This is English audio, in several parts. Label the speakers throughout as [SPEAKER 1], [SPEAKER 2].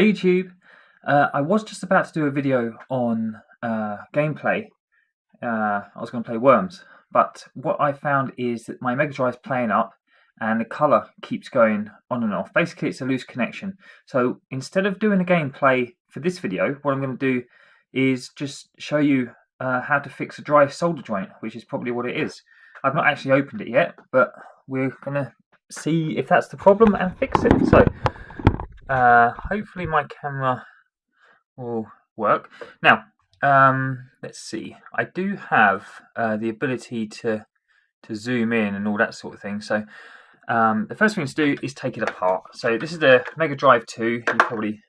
[SPEAKER 1] Hi YouTube. I was just about to do a video on gameplay. I was going to play Worms, but what I found is that my Megadrive's playing up and the colour keeps going on and off. Basically it's a loose connection. So instead of doing a gameplay for this video, what I'm going to do is just show you how to fix a dry solder joint, which is probably what it is. I've not actually opened it yet, but we're going to see if that's the problem and fix it. So hopefully my camera will work. Now, let's see. I do have the ability to zoom in and all that sort of thing. So the first thing to do is take it apart. So this is the Megadrive 2. You probably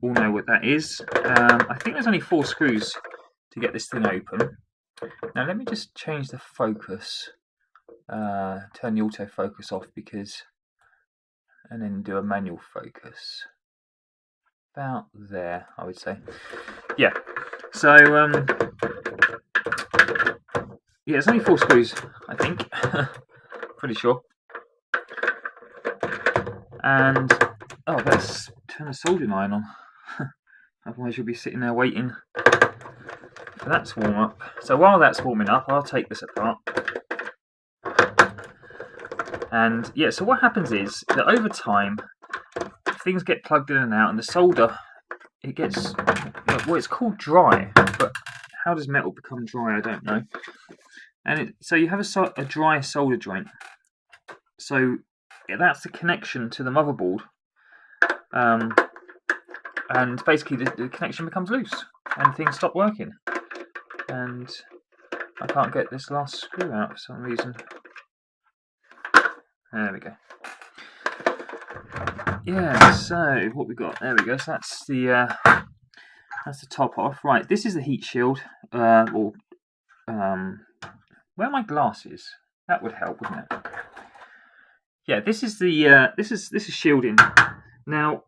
[SPEAKER 1] all know what that is. I think there's only 4 screws to get this thing open. Now let me just change the focus. Turn the autofocus off and then do a manual focus. About there, I would say. Yeah. So yeah, there's only 4 screws, I think. Pretty sure. And oh, let's turn the soldering iron on. Otherwise, you'll be sitting there waiting for that to warm up. So while that's warming up, I'll take this apart. And yeah, so what happens is that over time, things get plugged in and out, and the solder, it gets, well, it's called dry, but how does metal become dry? I don't know. And so you have a dry solder joint. So that's the connection to the motherboard, and basically the connection becomes loose, and things stop working. And I can't get this last screw out for some reason. There we go. Yeah, so what we got? There we go. So that's the top off. Right, this is the heat shield. Where are my glasses? That would help, wouldn't it? Yeah, this is the this is shielding. Now,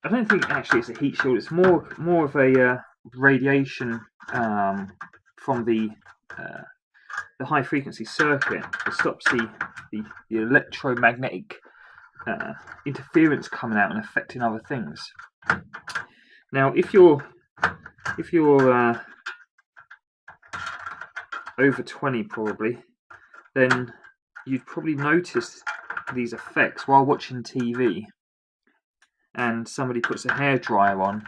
[SPEAKER 1] I don't think actually it's a heat shield. It's more of a radiation from the high frequency circuit. It stops the electromagnetic interference coming out and affecting other things. Now, if you're over 20 probably, then you'd probably notice these effects while watching TV, and somebody puts a hairdryer on,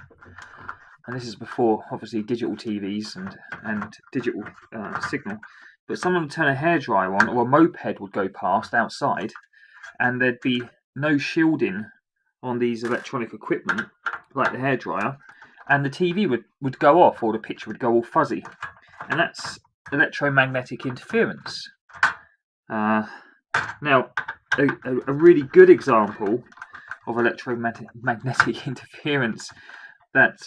[SPEAKER 1] and this is before obviously digital TVs and digital signal, but someone would turn a hairdryer on, or a moped would go past outside, and there'd be no shielding on these electronic equipment like the hairdryer, and the TV would go off, or the picture would go all fuzzy, and that's electromagnetic interference. Now, a really good example of electromagnetic interference that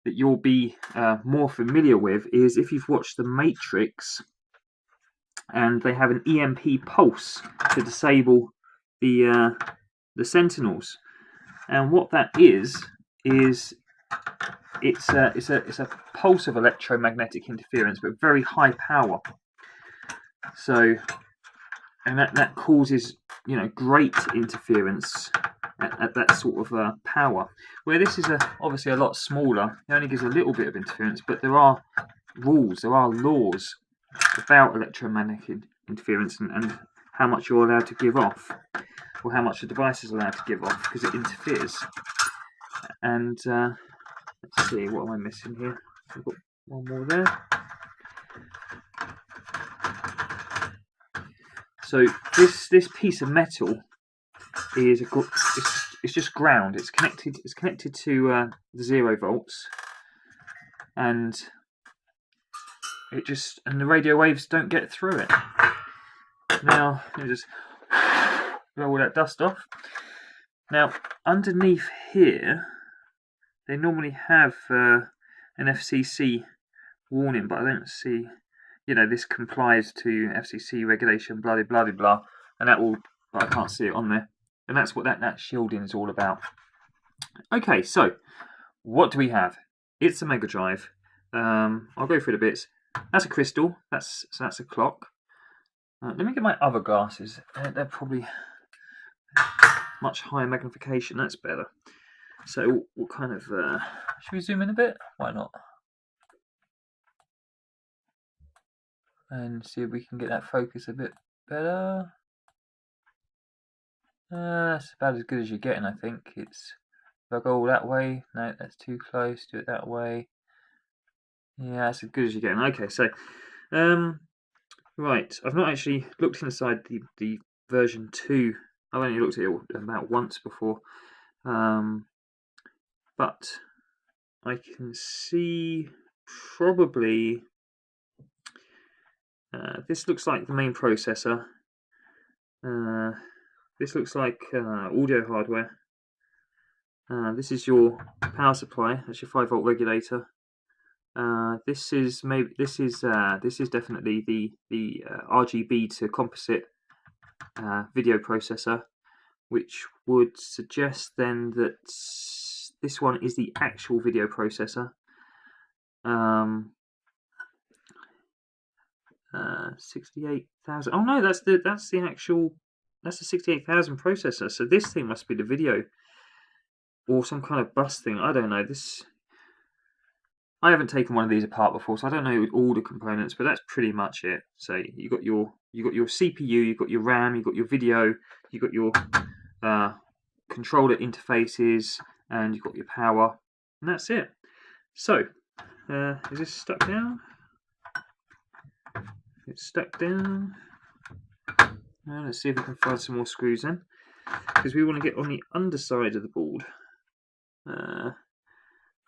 [SPEAKER 1] you'll be more familiar with is if you've watched The Matrix, and they have an EMP pulse to disable the sentinels, and what that is it's a pulse of electromagnetic interference, but very high power. So, and that causes, you know, great interference at that sort of power. Where this is obviously a lot smaller, it only gives a little bit of interference, but there are rules, there are laws about electromagnetic interference and how much you're allowed to give off, or how much the device is allowed to give off, because it interferes. And let's see, what am I missing here? I've got one more there. So this piece of metal is it's just ground. It's connected to the 0 volts, and the radio waves don't get through it. Now let me just blow all that dust off. Now underneath here, they normally have an FCC warning, but I don't see. You know, this complies to FCC regulation, blah blah blah blah, and that will. But I can't see it on there, and that's what that shielding is all about. Okay, so what do we have? It's a Megadrive. I'll go through the bits. That's a crystal. That's a clock. Let me get my other glasses. They're probably much higher magnification. That's better. So what kind of... should we zoom in a bit? Why not? And see if we can get that focus a bit better. That's about as good as you're getting, I think. It's... If I go all that way, no, that's too close. Do it that way. Yeah, that's as good as you're getting. Okay, so, right. I've not actually looked inside the version 2. I've only looked at it about once before. But I can see probably this looks like the main processor. This looks like audio hardware. This is your power supply. That's your 5-volt regulator. This is definitely the RGB to composite video processor, which would suggest then that this one is the actual video processor. 68,000. Oh no, that's the 68,000 processor. So this thing must be the video, or some kind of bus thing. I don't know. I haven't taken one of these apart before, so I don't know all the components, but that's pretty much it. So you got your CPU, you've got your RAM, you've got your video, you've got your controller interfaces, and you've got your power, and that's it. So is this stuck down? It's stuck down. Now let's see if we can find some more screws in, because we want to get on the underside of the board. I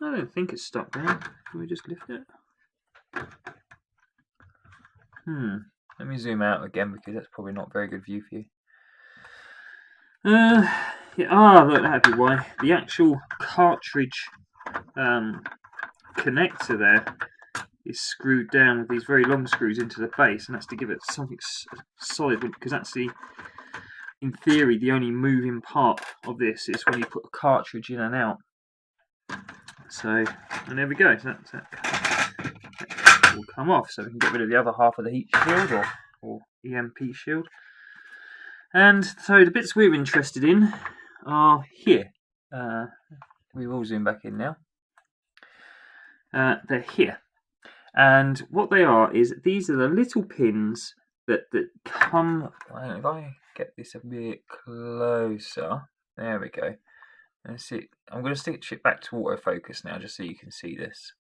[SPEAKER 1] don't think it's stuck down. Can we just lift it? Let me zoom out again, because that's probably not a very good view for you. Yeah, look, that'd be why. The actual cartridge connector there is screwed down with these very long screws into the base, and that's to give it something solid, because that's in theory, the only moving part of this is when you put the cartridge in and out. So, and there we go. So that will come off, so we can get rid of the other half of the heat shield or EMP shield. And so the bits we're interested in are here. We will zoom back in now. They're here. And what they are is, these are the little pins that come... If I get this a bit closer, there we go. Let's see. I'm going to switch it back to autofocus now, just so you can see this.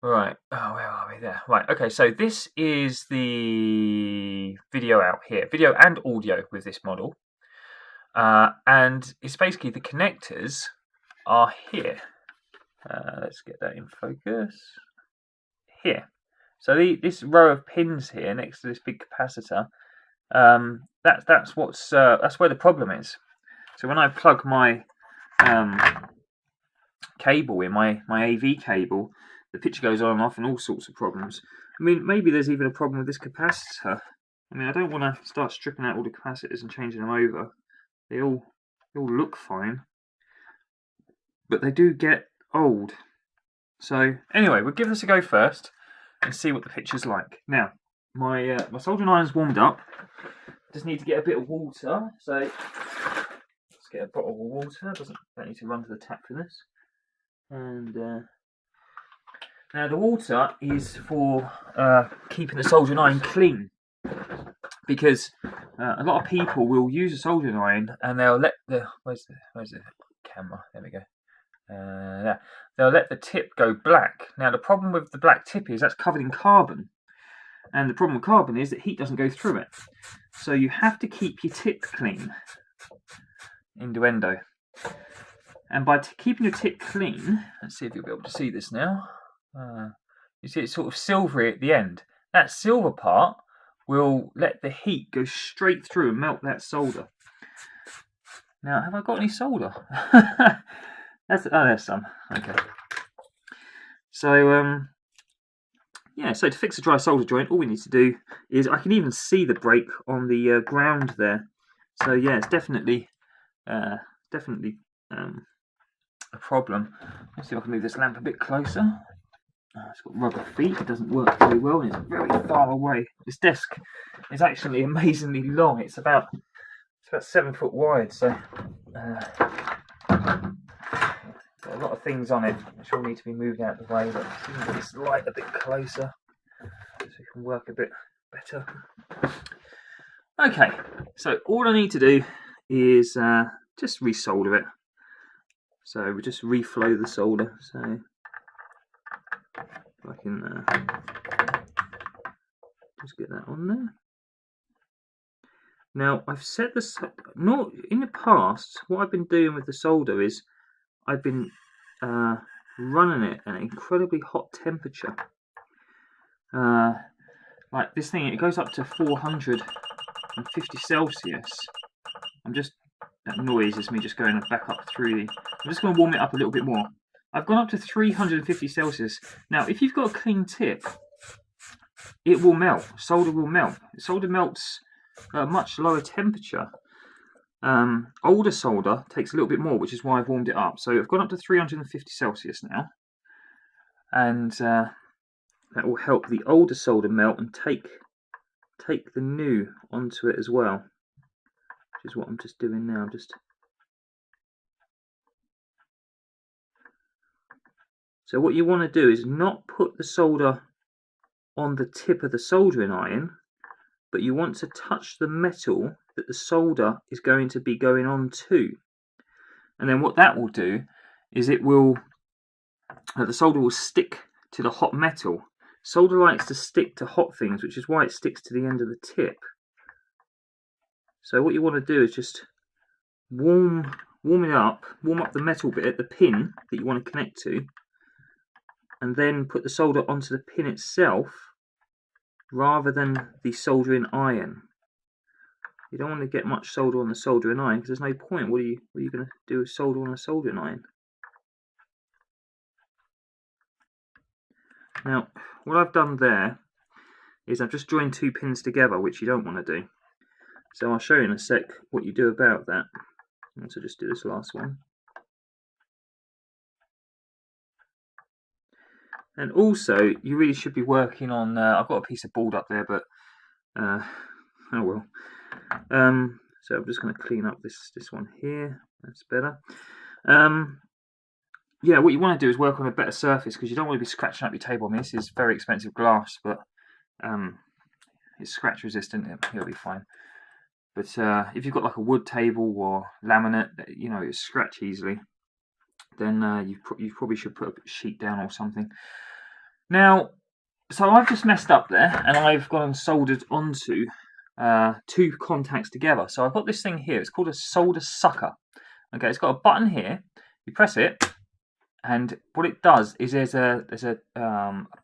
[SPEAKER 1] Right. Oh, where are we there? Right. Okay. So this is the video out here, video and audio with this model, and it's basically the connectors are here. Let's get that in focus. Here. So this row of pins here next to this big capacitor, that's where the problem is. So when I plug my cable in, my AV cable, the picture goes on and off and all sorts of problems. I mean, maybe there's even a problem with this capacitor. I mean, I don't want to start stripping out all the capacitors and changing them over. They all look fine, but they do get old. So anyway, we'll give this a go first and see what the picture's like. Now, my soldering iron's warmed up. Just need to get a bit of water. So let's get a bottle of water. Don't need to run to the tap for this. And now the water is for keeping the soldering iron clean, because a lot of people will use a soldering iron and they'll let the where's the camera? There we go. They'll let the tip go black. Now the problem with the black tip is that's covered in carbon, and the problem with carbon is that heat doesn't go through it. So you have to keep your tip clean. Innuendo. And by keeping your tip clean, let's see if you'll be able to see this now. You see it's sort of silvery at the end. That silver part will let the heat go straight through and melt that solder. Now, have I got any solder? There's some. Okay. So, yeah, so to fix a dry solder joint, all we need to do is, I can even see the break on the ground there. So, yeah, it's definitely a problem. Let's see if I can move this lamp a bit closer. It's got rubber feet, it doesn't work very well, and it's very far away. This desk is actually amazingly long. It's about 7 foot wide, so Got a lot of things on it which all need to be moved out of the way, but see if we can get this light a bit closer so it can work a bit better. Okay, so all I need to do is just resolder it. So we just reflow the solder. So I can just get that on there. Now I've set this. Not in the past. What I've been doing with the solder is I've been running it at an incredibly hot temperature. Like this thing, it goes up to 450 Celsius. That noise is me just going back up through. I'm just going to warm it up a little bit more. I've gone up to 350 Celsius. Now, if you've got a clean tip, it will melt. Solder will melt. Solder melts at a much lower temperature. Older solder takes a little bit more, which is why I've warmed it up. So I've gone up to 350 Celsius now. And that will help the older solder melt and take the new onto it as well. Which is what I'm just doing now. So what you want to do is not put the solder on the tip of the soldering iron, but you want to touch the metal that the solder is going to be going on to. And then what that will do is the solder will stick to the hot metal. Solder likes to stick to hot things, which is why it sticks to the end of the tip. So what you want to do is just warm up the metal bit, the pin that you want to connect to, and then put the solder onto the pin itself rather than the soldering iron. You don't want to get much solder on the soldering iron because there's no point. What are you going to do with solder on a soldering iron? Now, what I've done there is I've just joined two pins together, which you don't want to do. So I'll show you in a sec what you do about that. So just do this last one. And also, you really should be working on. I've got a piece of board up there, but oh well. So I'm just going to clean up this one here. That's better. Yeah, what you want to do is work on a better surface because you don't want to be scratching up your table. I mean, this is very expensive glass, but it's scratch resistant. It'll be fine. But if you've got like a wood table or laminate, you know, it's scratch easily, then you probably should put a sheet down or something. Now, so I've just messed up there, and I've gone and soldered onto two contacts together. So I've got this thing here. It's called a solder sucker. Okay, it's got a button here. You press it, and what it does is there's a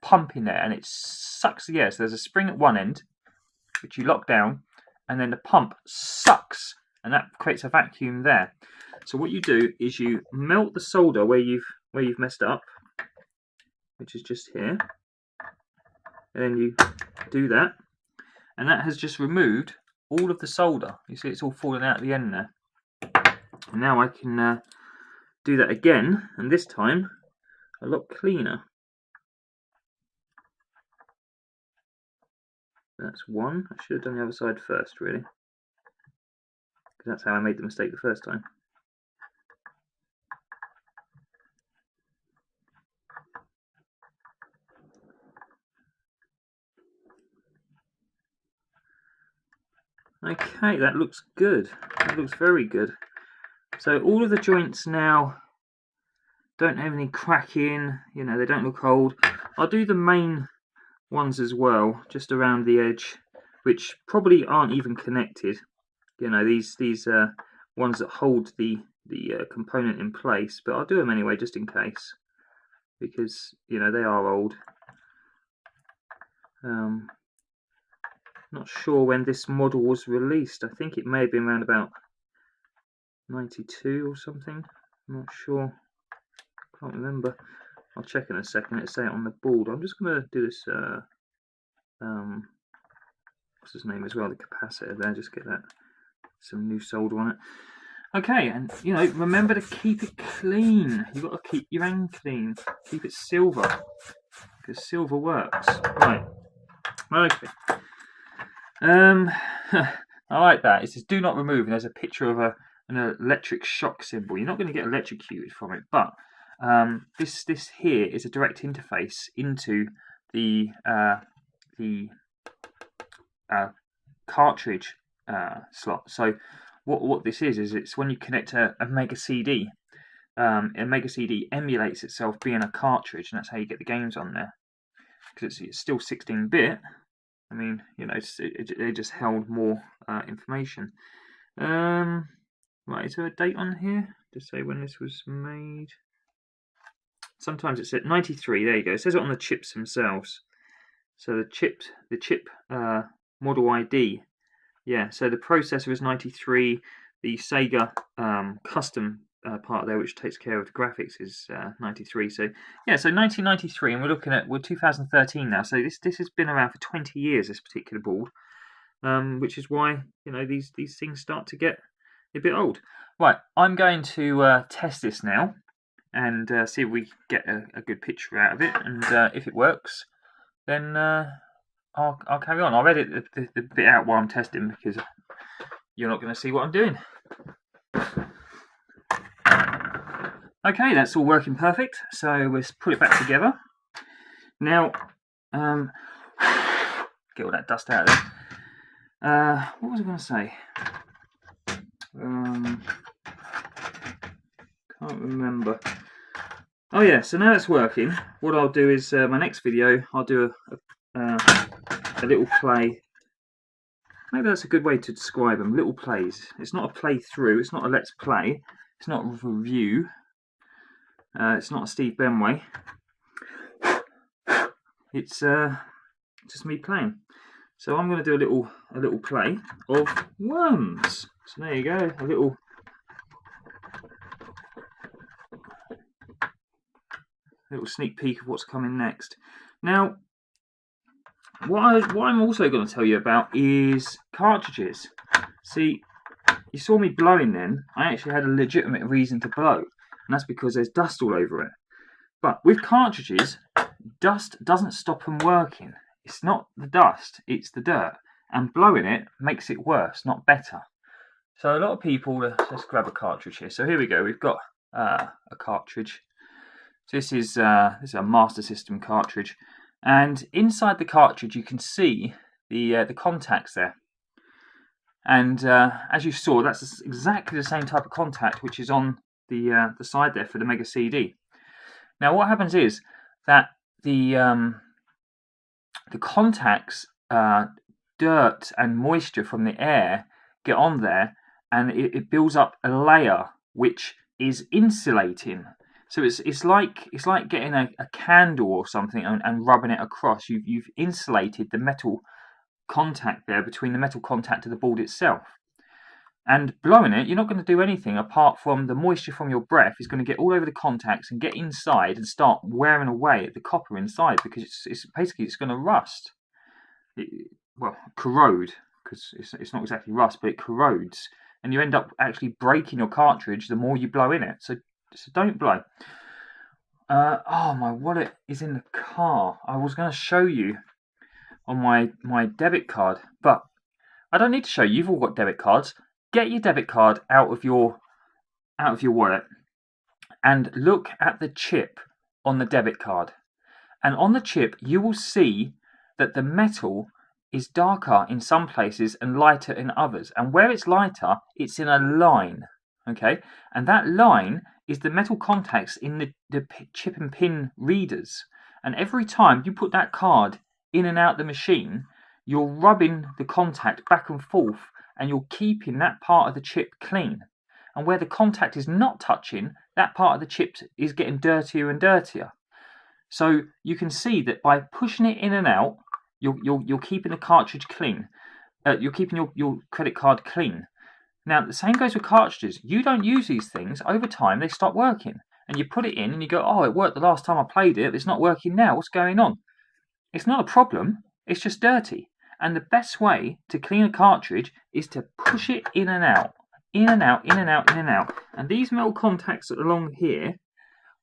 [SPEAKER 1] pump in there, and it sucks. Yes, there's a spring at one end, which you lock down. And then the pump sucks, and that creates a vacuum there. So what you do is you melt the solder where you've messed up, which is just here, and then you do that, and that has just removed all of the solder. You see, it's all falling out at the end there. And now I can do that again, and this time a lot cleaner. That's one. I should have done the other side first, really, because that's how I made the mistake the first time. Okay, that looks good. That looks very good. So all of the joints now don't have any cracking. You know, they don't look old. I'll do the main ones as well, just around the edge, which probably aren't even connected. You know, these ones that hold the component in place, but I'll do them anyway just in case, because you know they are old. Not sure when this model was released. I think it may have been around about 92 or something. I'm not sure. Can't remember. I'll check in a second. It'll say it on the board. I'm just going to do this. What's his name as well? The capacitor there. Just get that some new solder on it. Okay, and you know, remember to keep it clean. You've got to keep your hand clean. Keep it silver, because silver works. Right. Okay. I like that. It says "Do not remove," and there's a picture of an electric shock symbol. You're not going to get electrocuted from it, but This here is a direct interface into the cartridge slot. So what this is it's when you connect a Mega CD. A Mega CD emulates itself being a cartridge, and that's how you get the games on there. Because it's still 16-bit. I mean, you know, it just held more information. Right, is there a date on here to say when this was made? Sometimes it said 93. There you go. It says it on the chips themselves. So the chip model ID. Yeah. So the processor is 93. The Sega custom part there, which takes care of the graphics, is 93. So yeah, so 1993, and we're 2013 now. So this has been around for 20 years. This particular board, which is why, you know, these things start to get a bit old. Right, I'm going to test this now and see if we get a good picture out of it, and if it works, then I'll carry on. I'll edit the bit out while I'm testing, because you're not going to see what I'm doing. Okay, that's all working perfect, so let's put it back together. Now, get all that dust out of there. What was I going to say? Can't remember. Oh yeah, so now it's working. What I'll do is, my next video, I'll do a little play. Maybe that's a good way to describe them, little plays. It's not a playthrough, it's not a let's play, it's not a review, it's not a Steve Benway. It's just me playing. So I'm going to do a little play of Worms. So there you go, a little sneak peek of what's coming next. Now, what I'm also going to tell you about is cartridges. See, you saw me blowing then. I actually had a legitimate reason to blow, and that's because there's dust all over it. But with cartridges, dust doesn't stop them working. It's not the dust, it's the dirt. And blowing it makes it worse, not better. So a lot of people, let's grab a cartridge here. So here we go, we've got a cartridge. So this is a Master System cartridge. And inside the cartridge you can see the contacts there. And as you saw, that's exactly the same type of contact which is on the side there for the Mega CD. Now what happens is that the contacts, dirt and moisture from the air get on there, and it builds up a layer which is insulating. So it's like getting a candle or something and rubbing it across. You've insulated the metal contact there between the metal contact to the board itself. And blowing it, you're not going to do anything apart from the moisture from your breath is going to get all over the contacts and get inside and start wearing away at the copper inside, because it's basically going to rust. Well, corrode, because it's not exactly rust, but it corrodes, and you end up actually breaking your cartridge the more you blow in it. So don't blow. Oh, my wallet is in the car. I was going to show you on my debit card, but I don't need to show you. You've all got debit cards. Get your debit card out of your wallet and look at the chip on the debit card. And on the chip, you will see that the metal is darker in some places and lighter in others. And where it's lighter, it's in a line. Okay, and that line is the metal contacts in the chip and pin readers. And every time you put that card in and out the machine, you're rubbing the contact back and forth, and you're keeping that part of the chip clean. And where the contact is not touching, that part of the chip is getting dirtier and dirtier. So you can see that by pushing it in and out, you're keeping the cartridge clean. You're keeping your credit card clean. Now, the same goes with cartridges. You don't use these things. Over time, they stop working. And you put it in and you go, oh, it worked the last time I played it. It's not working now. What's going on? It's not a problem. It's just dirty. And the best way to clean a cartridge is to push it in and out. In and out, in and out, in and out. And these metal contacts along here,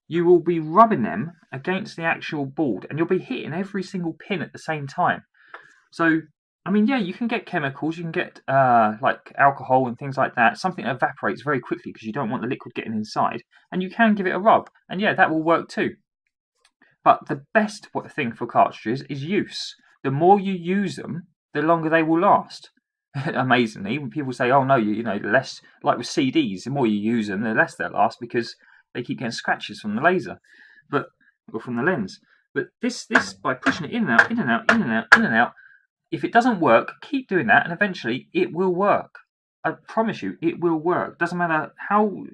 [SPEAKER 1] you will be rubbing them against the actual board. And you'll be hitting every single pin at the same time. So I mean, yeah, you can get chemicals, you can get like alcohol and things like that, something that evaporates very quickly because you don't want the liquid getting inside, and you can give it a rub, and yeah, that will work too. But the best thing for cartridges is use. The more you use them, the longer they will last. Amazingly, when people say, "Oh no, you know, the less," like with CDs, the more you use them, the less they'll last because they keep getting scratches from the laser, or from the lens. But this by pushing it in and out, in and out, in and out, in and out. If it doesn't work, keep doing that, and eventually it will work. I promise you, it will work. Doesn't matter how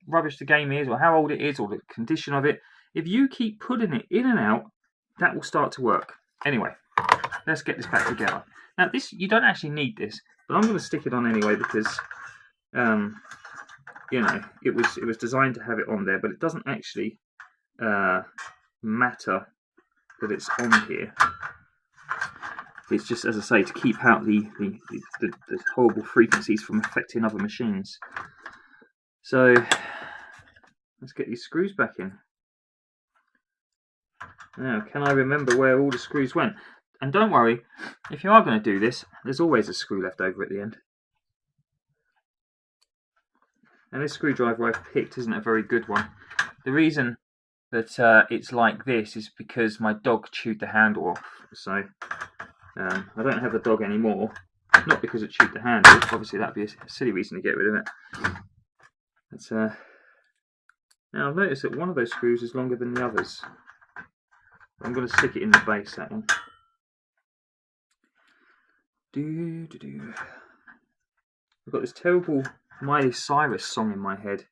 [SPEAKER 1] rubbish the game is, or how old it is, or the condition of it. If you keep putting it in and out, that will start to work. Anyway, let's get this back together. Now, this you don't actually need this, but I'm going to stick it on anyway because, you know, it was designed to have it on there, but it doesn't actually matter that it's on here. It's just, as I say, to keep out the horrible frequencies from affecting other machines. So let's get these screws back in. Now, can I remember where all the screws went? And don't worry, if you are going to do this, there's always a screw left over at the end. And this screwdriver I've picked isn't a very good one. The reason that it's like this is because my dog chewed the handle off. So I don't have the dog anymore. Not because it chewed the handle. Obviously, that'd be a silly reason to get rid of it. It's, now I've noticed that one of those screws is longer than the others. I'm going to stick it in the base, that one. I've got this terrible Miley Cyrus song in my head,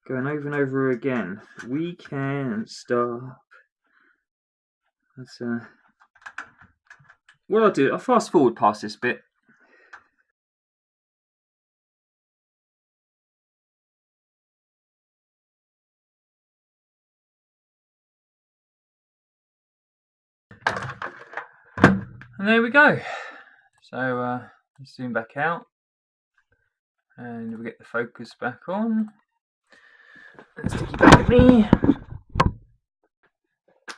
[SPEAKER 1] going over and over again. We can't stop. That's what I'll do. I'll fast forward past this bit. And there we go. So let's zoom back out, and we'll get the focus back on. Let's stick it back at me,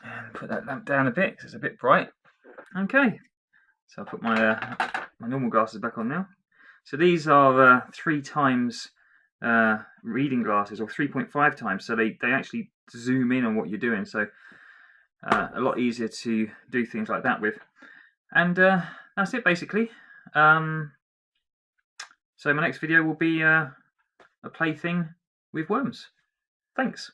[SPEAKER 1] and put that lamp down a bit because it's a bit bright. Okay, so I'll put my my normal glasses back on now. So these are 3 times reading glasses, or 3.5 times. So they actually zoom in on what you're doing. So a lot easier to do things like that with. And that's it basically. So my next video will be a plaything with worms. Thanks.